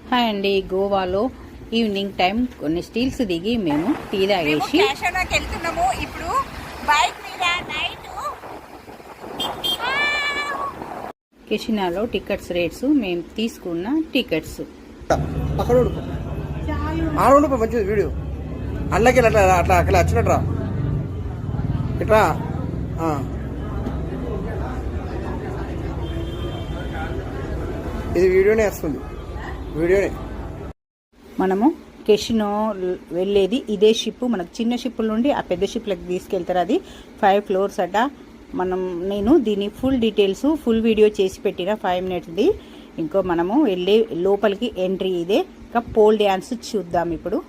Hi అండి. గోవాలో evening time కొన్ని స్టీల్స్ దిగి మేము టీ తాగేసి వెళ్తున్నాము. ఇప్పుడు బైక్ మీద నైట్ కెషినాలో టికెట్స్ రేట్స్ మేము తీసుకున్న టికెట్స్ అక్కడ ఉండిపో మంచిది వీడియో అన్నకి అట్లా అట్లా అక్కడ వచ్చినట్రా ఇట్రా ఇది వీడియోనే వస్తుంది వీడియోనే. మనము కెషినో వెళ్ళేది ఇదే షిప్. మనకు చిన్న షిప్పుల నుండి ఆ పెద్ద షిప్లకు తీసుకెళ్తారు. అది 5 floors అట. నేను దీని ఫుల్ డీటెయిల్స్ ఫుల్ వీడియో చేసి పెట్టిన 5 minutesది. ఇంకో మనము వెళ్ళే లోపలికి ఎంట్రీ ఇదే. ఇంకా పోల్ డ్యాన్స్ చూద్దాం ఇప్పుడు.